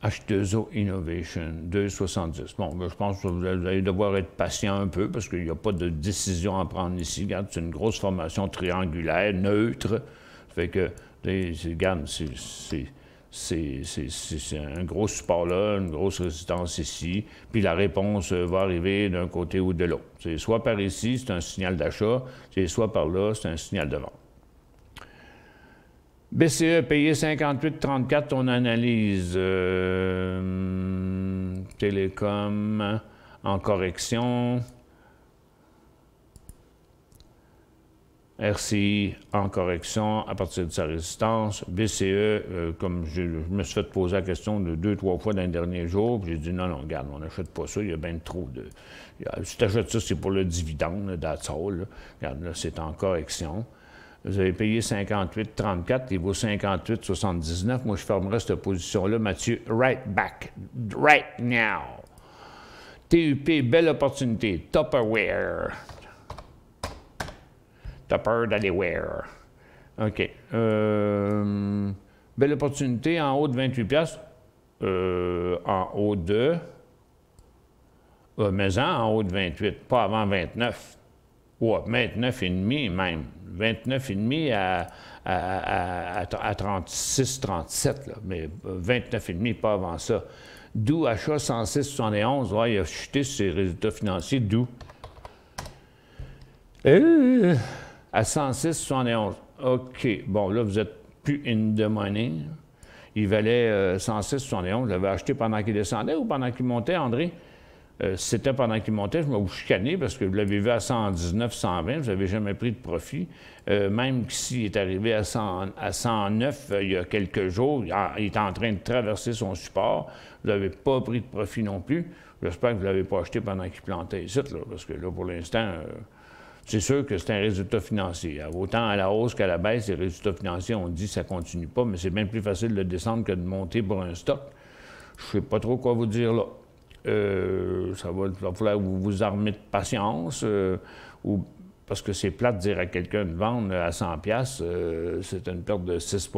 H2O Innovation, 2,70. Bon, ben, je pense que vous allez devoir être patient un peu parce qu'il n'y a pas de décision à prendre ici. Regarde, c'est une grosse formation triangulaire, neutre. Fait que, regarde, c'est un gros support là, une grosse résistance ici. Puis la réponse va arriver d'un côté ou de l'autre. C'est soit par ici, c'est un signal d'achat, c'est soit par là, c'est un signal de vente. BCE payé 58,34, on analyse Télécom en correction, RCI en correction à partir de sa résistance, BCE, comme je me suis fait poser la question 2-3 fois dans les derniers jours, puis j'ai dit non, regarde, on n'achète pas ça, il y a bien trop de... Si tu achètes ça, c'est pour le dividende, that's all, là. Regarde, là, c'est en correction. Vous avez payé 58,34, il vaut 58,79. Moi, je fermerai cette position-là, Mathieu, right back, right now. TUP, belle opportunité. Tupperware. Tupper d'Anywhere. OK. Belle opportunité en haut de 28 piastres. En haut de... mais en haut de 28, pas avant 29. Ouais, 29,5 même. 29,5 à 36, 37, là. Mais 29,5, pas avant ça. D'où achat 106,71. Ouais, il a chuté sur ses résultats financiers. D'où? À 106,71. OK. Bon, là, vous êtes plus in the money. Il valait 106,71. Vous l'avez acheté pendant qu'il descendait ou pendant qu'il montait, André? Si c'était pendant qu'il montait, je vais vous chicaner parce que vous l'avez vu à 119, 120, vous n'avez jamais pris de profit. Même s'il est arrivé à 109 il y a quelques jours, il est en train de traverser son support. Vous n'avez pas pris de profit non plus. J'espère que vous ne l'avez pas acheté pendant qu'il plantait ici, là, parce que là, pour l'instant, C'est sûr que c'est un résultat financier. Autant à la hausse qu'à la baisse, les résultats financiers, on dit que ça ne continue pas, mais c'est bien plus facile de descendre que de monter pour un stock. Je ne sais pas trop quoi vous dire là. Il va falloir que vous vous armez de patience, parce que c'est plate de dire à quelqu'un de vendre à 100$, c'est une perte de 6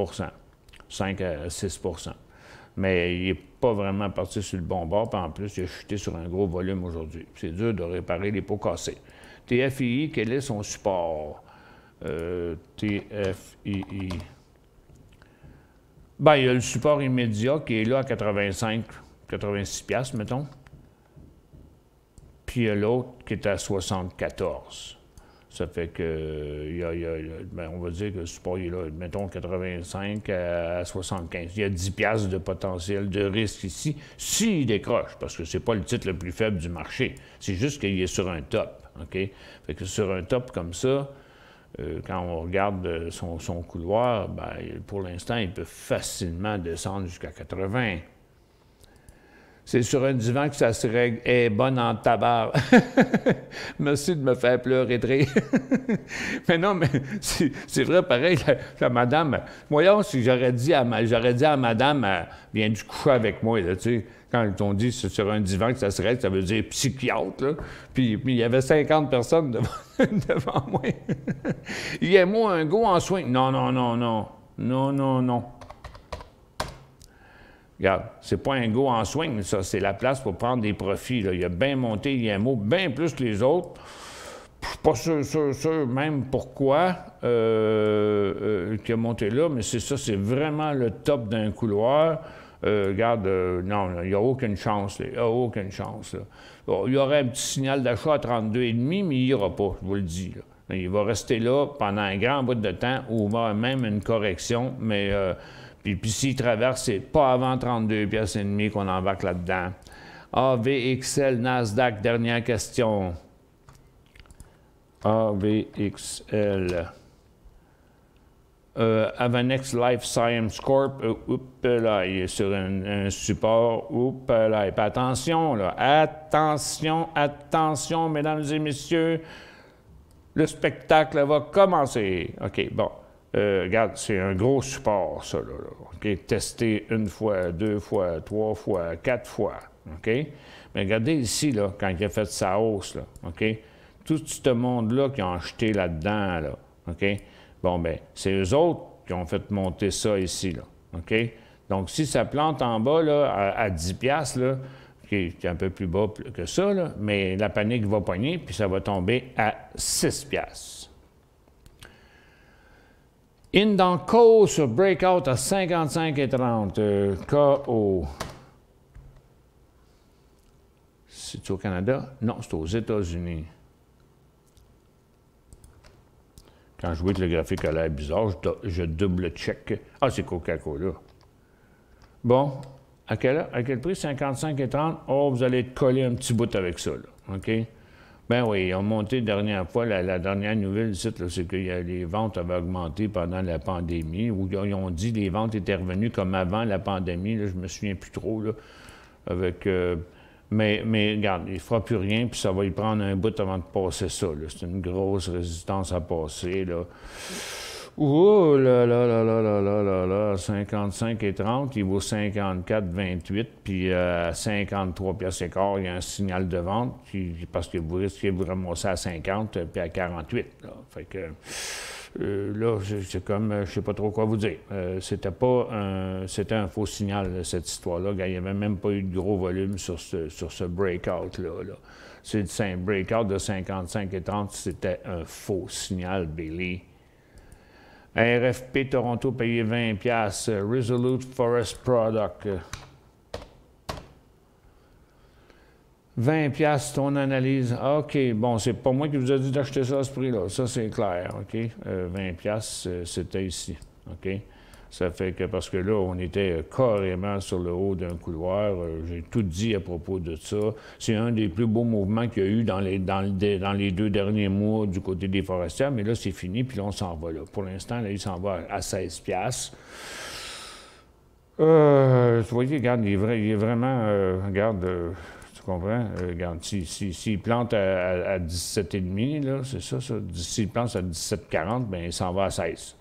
5 à 6 Mais il n'est pas vraiment parti sur le bon bord, puis en plus, il a chuté sur un gros volume aujourd'hui. C'est dur de réparer les pots cassés. TFII, quel est son support? TFII. Bien, il y a le support immédiat qui est là à 86$, mettons. Puis il y a l'autre qui est à 74. Ça fait que, on va dire que le support il est là, mettons 85 à 75. Il y a 10$ de potentiel de risque ici, s'il décroche, parce que c'est pas le titre le plus faible du marché. C'est juste qu'il est sur un top. OK? Fait que sur un top comme ça, quand on regarde son couloir, bien, pour l'instant, il peut facilement descendre jusqu'à 80. C'est sur un divan que ça se règle. Elle est bonne en tabac. Merci de me faire pleurer de rire. Mais non, mais c'est vrai, pareil, la madame... Voyons, si j'aurais dit à madame, viens du coucher avec moi, là, tu sais. Quand on dit c'est sur un divan que ça se règle, ça veut dire psychiatre, là. Puis il y avait 50 personnes devant moi. Il y a moi un go en soin. Non. Regarde, c'est pas un go en swing, ça, c'est la place pour prendre des profits. Là. Il a bien monté l'IMO, bien plus que les autres. Je suis pas sûr même pourquoi qu'il a monté là, mais c'est ça, c'est vraiment le top d'un couloir. Regarde, non, il n'y a aucune chance. Il n'y a aucune chance. Là. Bon, il y aurait un petit signal d'achat à 32,5, mais il n'y ira pas, je vous le dis. Là. Il va rester là pendant un grand bout de temps, ou même une correction, mais... Puis s'il traverse, c'est pas avant 32,5$ qu'on embarque là-dedans. AVXL, Nasdaq, dernière question. AVXL. Avanex Life Science Corp. Là, il est sur un support. Là. Puis attention, là. Attention, mesdames et messieurs. Le spectacle va commencer. OK, bon. Regarde, c'est un gros support, ça, là. OK? Testé 1 fois, 2 fois, 3 fois, 4 fois. OK? Mais regardez ici, là, quand il a fait sa hausse, là. OK? Tout ce monde-là qui ont acheté là-dedans, là. OK? Bon, bien, c'est eux autres qui ont fait monter ça ici, là. OK? Donc, si ça plante en bas, là, à 10$, là, qui est un peu plus bas que ça, là, mais la panique va pogner, puis ça va tomber à 6$. Indanco sur breakout à 55,30. KO. C'est au Canada? Non, c'est aux États-Unis. Quand je vois que le graphique a l'air bizarre, je double-check. Ah, c'est Coca-Cola. Bon, à quel prix? 55,30. Oh, vous allez être collé un petit bout avec ça, là. OK? Ben oui, ils ont monté la dernière fois. La dernière nouvelle, c'est que les ventes avaient augmenté pendant la pandémie, où ils ont dit que les ventes étaient revenues comme avant la pandémie. Là, je me souviens plus trop. Là, avec, mais regarde, il ne fera plus rien, puis ça va y prendre un bout avant de passer ça. C'est une grosse résistance à passer. Là. Oh là, 55,30, il vaut 54,28, puis à 53,15$, il y a un signal de vente, parce que vous risquez de vous ramasser à 50, puis à 48. Là. Fait que là, c'est comme, je sais pas trop quoi vous dire. C'était un faux signal, cette histoire-là. Il n'y avait même pas eu de gros volume sur ce breakout-là. Là. C'est un breakout de 55,30, c'était un faux signal, Billy. RFP Toronto payé 20$. Resolute Forest Product. 20$, ton analyse. OK, bon, c'est pas moi qui vous ai dit d'acheter ça à ce prix-là. Ça, c'est clair, OK? 20$, c'était ici, OK? Ça fait que, parce que là, on était carrément sur le haut d'un couloir. J'ai tout dit à propos de ça. C'est un des plus beaux mouvements qu'il y a eu dans les 2 derniers mois du côté des forestières, mais là, c'est fini, puis là, on s'en va là. Pour l'instant, là, il s'en va à 16$. Vous voyez, regarde, il est vraiment, regarde, comprends? Regarde, s'il plante à 17,5, là, c'est ça. S'il plante à 17,40, bien, il s'en va à 16.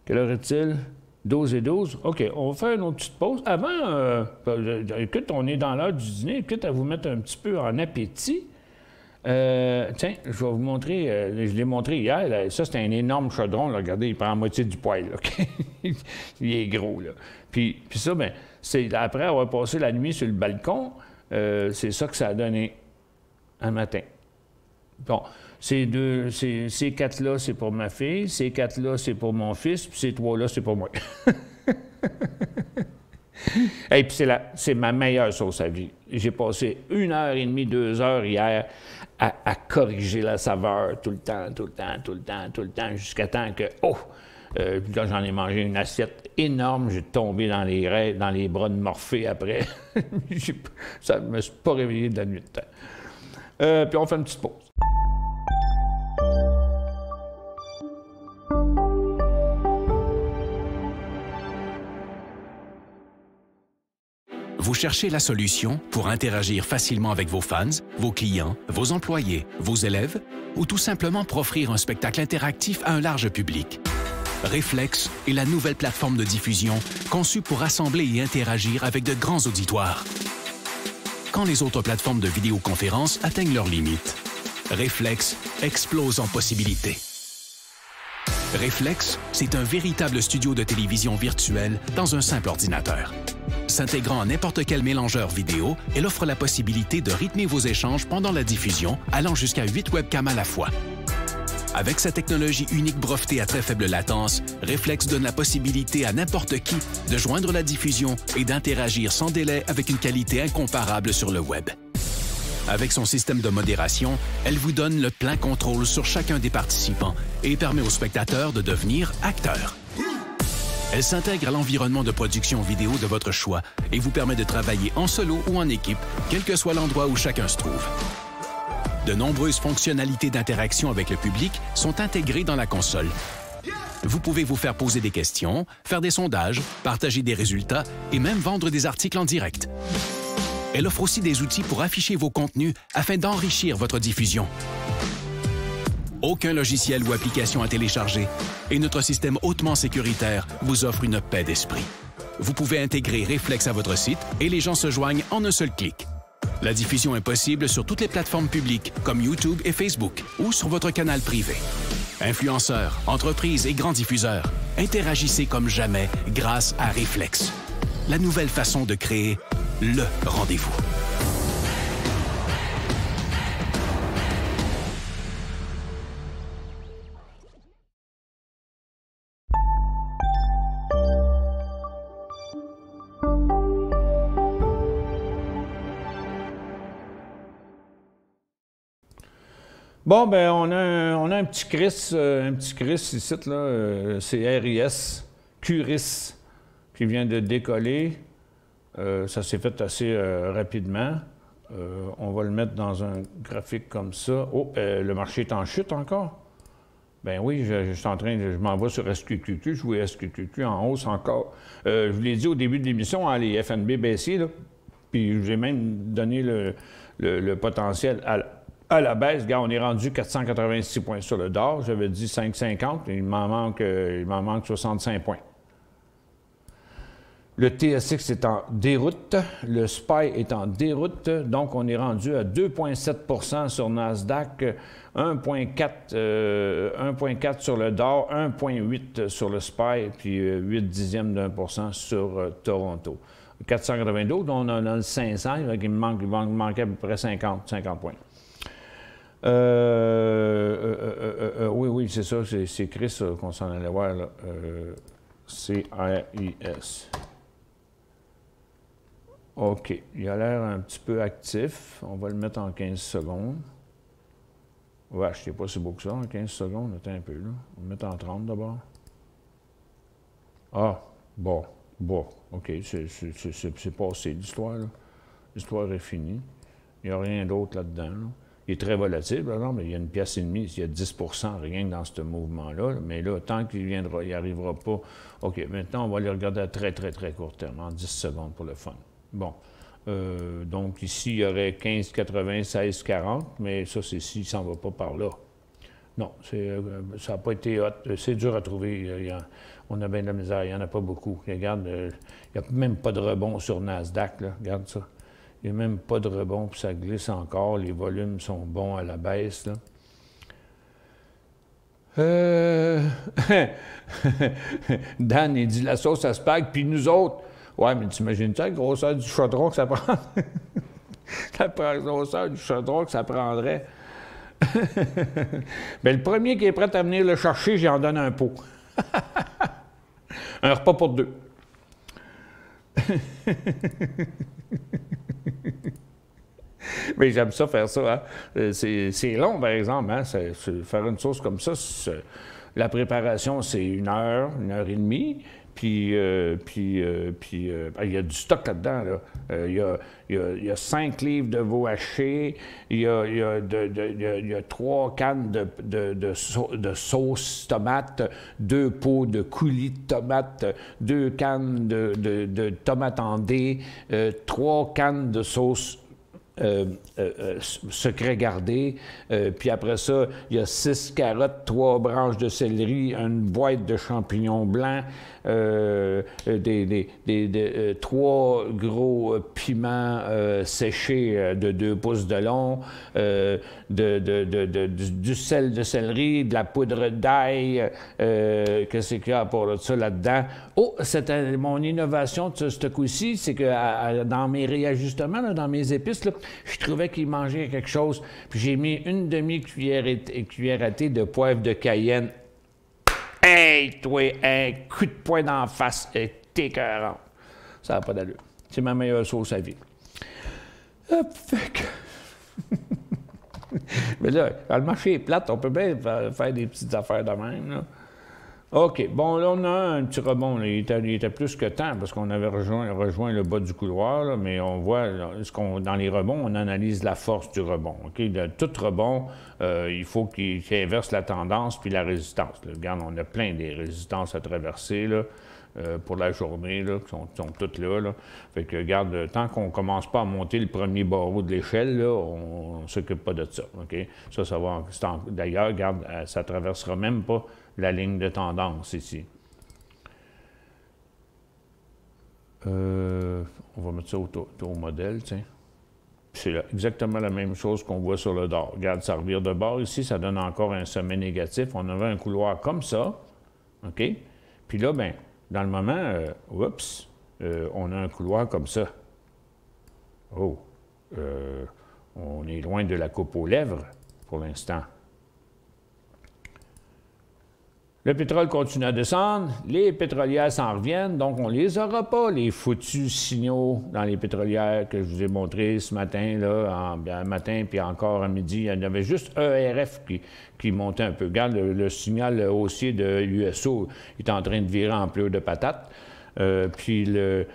Quelle heure est-il? 12 et 12. OK, on va faire une autre petite pause. Avant, écoute, on est dans l'heure du dîner, écoute, à vous mettre un petit peu en appétit. Tiens, je vais vous montrer, je l'ai montré hier, là, ça c'est un énorme chaudron, là, regardez, il prend la moitié du poêle, là. Il est gros, là. Puis ça, bien, c'est après avoir passé la nuit sur le balcon, c'est ça que ça a donné un matin. Bon, ces quatre-là, c'est pour ma fille, ces quatre-là, c'est pour mon fils, puis ces trois-là, c'est pour moi. Et puis c'est ma meilleure sauce à vie. J'ai passé 1h30, 2 heures hier à corriger la saveur tout le temps, jusqu'à temps que, là, j'en ai mangé une assiette énorme, j'ai tombé dans les bras de Morphée après. Ça ne me suis pas réveillé de la nuit de temps. Puis on fait une petite pause. Vous cherchez la solution pour interagir facilement avec vos fans, vos clients, vos employés, vos élèves ou tout simplement pour offrir un spectacle interactif à un large public. Reflex est la nouvelle plateforme de diffusion conçue pour rassembler et interagir avec de grands auditoires. Quand les autres plateformes de vidéoconférence atteignent leurs limites, Reflex explose en possibilités. Reflex, c'est un véritable studio de télévision virtuelle dans un simple ordinateur. S'intégrant à n'importe quel mélangeur vidéo, elle offre la possibilité de rythmer vos échanges pendant la diffusion, allant jusqu'à 8 webcams à la fois. Avec sa technologie unique brevetée à très faible latence, Reflex donne la possibilité à n'importe qui de joindre la diffusion et d'interagir sans délai avec une qualité incomparable sur le web. Avec son système de modération, elle vous donne le plein contrôle sur chacun des participants et permet aux spectateurs de devenir acteurs. Elle s'intègre à l'environnement de production vidéo de votre choix et vous permet de travailler en solo ou en équipe, quel que soit l'endroit où chacun se trouve. De nombreuses fonctionnalités d'interaction avec le public sont intégrées dans la console. Vous pouvez vous faire poser des questions, faire des sondages, partager des résultats et même vendre des articles en direct. Elle offre aussi des outils pour afficher vos contenus afin d'enrichir votre diffusion. Aucun logiciel ou application à télécharger et notre système hautement sécuritaire vous offre une paix d'esprit. Vous pouvez intégrer Reflex à votre site et les gens se joignent en un seul clic. La diffusion est possible sur toutes les plateformes publiques comme YouTube et Facebook ou sur votre canal privé. Influenceurs, entreprises et grands diffuseurs, interagissez comme jamais grâce à Reflex. La nouvelle façon de créer le rendez-vous. Bon, ben on a un petit Chris ici, là, c'est RIS, QRIS, qui vient de décoller. Ça s'est fait assez rapidement. On va le mettre dans un graphique comme ça. Oh, le marché est en chute encore? Ben oui, je m'en vais sur SQQQ, je vois SQQQ en hausse encore. Je vous l'ai dit au début de l'émission, hein, les FNB baissiers, là, puis j'ai même donné le potentiel à la baisse. Regarde, on est rendu 486 points sur le DOR. J'avais dit 5,50. Il m'en manque 65 points. Le TSX est en déroute. Le SPY est en déroute. Donc, on est rendu à 2,7 sur Nasdaq, 1,4 sur le DOR, 1,8 sur le SPY, puis 8 dixièmes d'1 % sur Toronto. 492, on en a le 500. Il va manquer à peu près 50 points. Oui, c'est ça, c'est Chris qu'on s'en allait voir, là. CRIS. OK, il a l'air un petit peu actif. On va le mettre en 15 secondes. Ouais, je ne sais pas si c'est beau que ça, en 15 secondes. Attends un peu, là. On va le mettre en 30 d'abord. Ah, bon, OK, c'est passé, l'histoire, là. L'histoire est finie. Il n'y a rien d'autre là-dedans, là. Il est très volatile, par exemple, mais il y a une pièce et demie, il y a 10 rien que dans ce mouvement-là. Mais là, tant qu'il n'y arrivera pas... OK, maintenant, on va les regarder à très court terme, en 10 secondes pour le fun. Bon. Donc ici, il y aurait 15,80, 16,40, mais ça, c'est s'il ne s'en va pas par là. Non, ça n'a pas été hot. C'est dur à trouver. On a bien de la misère. Il n'y en a pas beaucoup. Regarde, il n'y a même pas de rebond sur Nasdaq. Là. Regarde ça. Il n'y a même pas de rebond, puis ça glisse encore. Les volumes sont bons à la baisse. Là. Dan, il dit la sauce à spag, puis nous autres. Ouais, mais t'imagines-tu la grosseur du chaudron que ça prend? La grosseur du chaudron que ça prendrait. Bien, le premier qui est prêt à venir le chercher, j'en donne un pot. Un repas pour deux. Mais j'aime ça faire ça. Hein? C'est long, par exemple. Hein? Faire une sauce comme ça, la préparation, c'est 1 heure, 1h30. Puis, il y a du stock là-dedans. Là. Il y a 5 livres de veau haché, il y a 3 cannes de sauce tomate, 2 pots de coulis de tomates, 2 cannes de tomates en dés, 3 cannes de sauce secret gardé. Puis après ça, il y a 6 carottes, 3 branches de céleri, une boîte de champignons blancs, 3 gros piments séchés de 2 pouces de long, du sel de céleri, de la poudre d'ail. Qu'est-ce qu'il y a à part de ça là-dedans? Oh, c'était mon innovation de ce coup-ci, c'est que dans mes réajustements, là, dans mes épices, là, je trouvais qu'il mangeait quelque chose. Puis j'ai mis une demi-cuillère à thé de poivre de Cayenne. Hey, toi, un coup de poing d'en face, t'es écœurant. Ça n'a pas d'allure. C'est ma meilleure sauce à vie. Hop, fait que... Mais là, quand le marché est plate, on peut bien faire des petites affaires de même, là. OK. Bon, là, on a un petit rebond. Là. Il était plus que temps parce qu'on avait rejoint le bas du couloir, là, mais on voit, là, dans les rebonds, on analyse la force du rebond. OK? De tout rebond, il faut qu'il inverse la tendance puis la résistance. Là. Regarde, on a plein des résistances à traverser là, pour la journée, là, qui sont toutes là, là. Fait que, regarde, tant qu'on ne commence pas à monter le premier barreau de l'échelle, là, on ne s'occupe pas de ça. OK? Ça va... D'ailleurs, regarde, ça ne traversera même pas la ligne de tendance ici. On va mettre ça au modèle, tiens. C'est exactement la même chose qu'on voit sur le DOR. Regarde, ça revire de bord ici, ça donne encore un sommet négatif. On avait un couloir comme ça, OK? Puis là, bien, dans le moment, on a un couloir comme ça. Oh! On est loin de la coupe aux lèvres pour l'instant. Le pétrole continue à descendre, les pétrolières s'en reviennent, donc on ne les aura pas, les foutus signaux dans les pétrolières que je vous ai montrés ce matin, là, matin, puis encore à midi. Il y en avait juste ERF qui montait un peu. Regarde, le signal haussier de l'USO est en train de virer en pleurs de patates. Puis la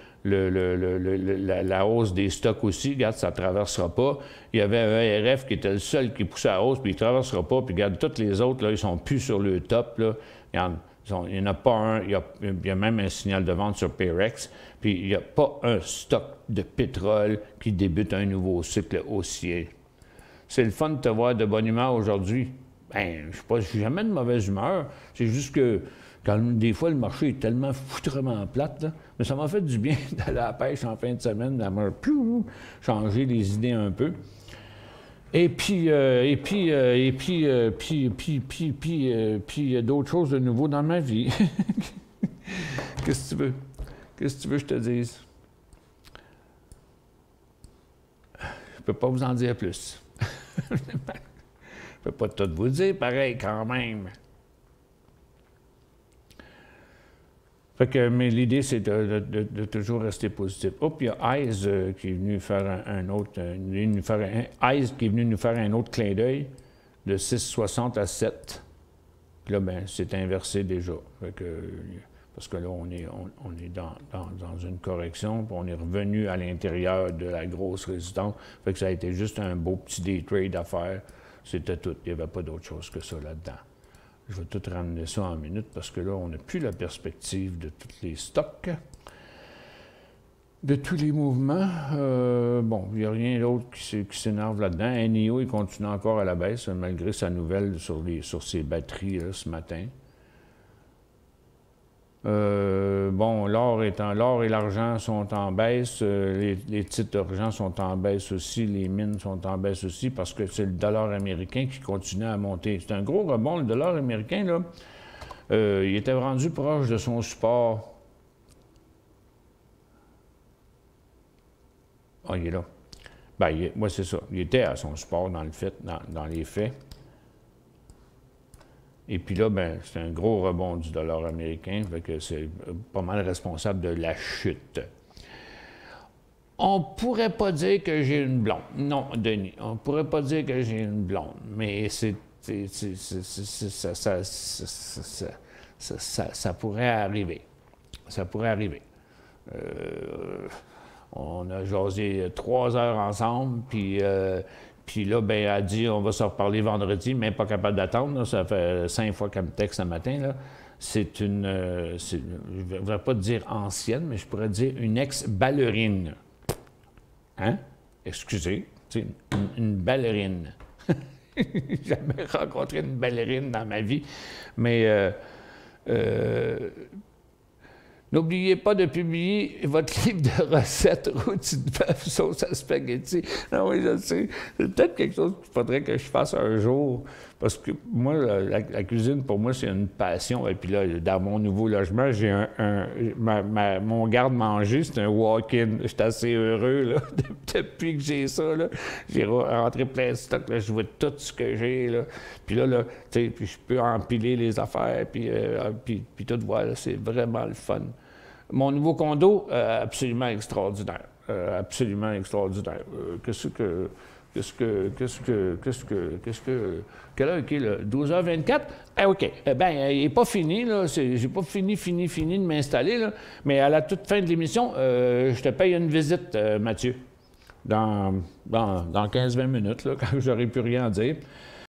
hausse des stocks aussi, regarde, ça ne traversera pas. Il y avait un ERF qui était le seul qui poussait à la hausse, puis il ne traversera pas. Puis regarde, tous les autres, là, ils ne sont plus sur le top, là. Regarde, il n'y en a pas un. Il y a même un signal de vente sur Perex. Puis il n'y a pas un stock de pétrole qui débute un nouveau cycle haussier. C'est le fun de te voir de bonne humeur aujourd'hui. Bien, je ne suis jamais de mauvaise humeur. C'est juste que quand des fois, le marché est tellement foutrement plate, là, mais ça m'a fait du bien d'aller à la pêche en fin de semaine, d'avoir changer les idées un peu. Et puis, il y a d'autres choses de nouveau dans ma vie. Qu'est-ce que tu veux? Qu'est-ce que tu veux que je te dise? Je ne peux pas vous en dire plus. Je ne peux pas tout vous dire, pareil, quand même. Fait que, mais l'idée, c'est de toujours rester positif. Hop, il y a Eyes qui est venu faire un autre... Eyes qui est venu nous faire un autre clin d'œil de 6,60 à 7. Puis là, bien, c'est inversé déjà. Fait que, parce que là, on est dans une correction, puis on est revenu à l'intérieur de la grosse résistance. Fait que ça a été juste un beau petit day trade à faire. C'était tout. Il n'y avait pas d'autre chose que ça là-dedans. Je vais tout ramener ça en minute parce que là, on n'a plus la perspective de tous les stocks. de tous les mouvements. Bon, il n'y a rien d'autre qui s'énerve là-dedans. NIO, il continue encore à la baisse, malgré sa nouvelle sur ses batteries là, ce matin. Bon, l'or et l'argent sont en baisse, les titres d'argent sont en baisse aussi, les mines sont en baisse aussi, parce que c'est le dollar américain qui continue à monter. C'est un gros rebond, le dollar américain, là. Il était rendu proche de son support. Ah, il est là. Ben, moi, c'est ça. Il était à son support dans les faits. Et puis là, ben, c'est un gros rebond du dollar américain, fait que c'est pas mal responsable de la chute. On pourrait pas dire que j'ai une blonde. Non, Denis, on pourrait pas dire que j'ai une blonde, mais ça pourrait arriver. Ça pourrait arriver. On a jasé 3 heures ensemble, puis là, ben, elle a dit on va se reparler vendredi, mais pas capable d'attendre. Là. Ça fait 5 fois qu'elle me texte ce matin. Là. C'est une. Je ne voudrais pas dire ancienne, mais je pourrais dire une ex-ballerine. Hein? Excusez, une ballerine. J'ai jamais rencontré une ballerine dans ma vie, mais. N'oubliez pas de publier votre livre de recettes rôti de bœuf sauce à spaghetti. Non, oui, je sais. C'est peut-être quelque chose qu'il faudrait que je fasse un jour. Parce que moi, la cuisine, pour moi, c'est une passion. Et puis là, dans mon nouveau logement, j'ai mon garde-manger, c'est un walk-in. Je suis assez heureux, là. Depuis que j'ai ça, là. J'ai rentré plein de stock, là. Je vois tout ce que j'ai, là. Puis là, tu sais, puis je peux empiler les affaires, puis tout, voilà. C'est vraiment le fun. Mon nouveau condo, absolument extraordinaire. Absolument extraordinaire. Quelle heure est là? 12h24? Ah, OK. Ben, il n'est pas fini, là. J'ai pas fini de m'installer, là. Mais à la toute fin de l'émission, je te paye une visite, Mathieu. Dans 15-20 minutes, là, quand j'aurai plus rien à dire.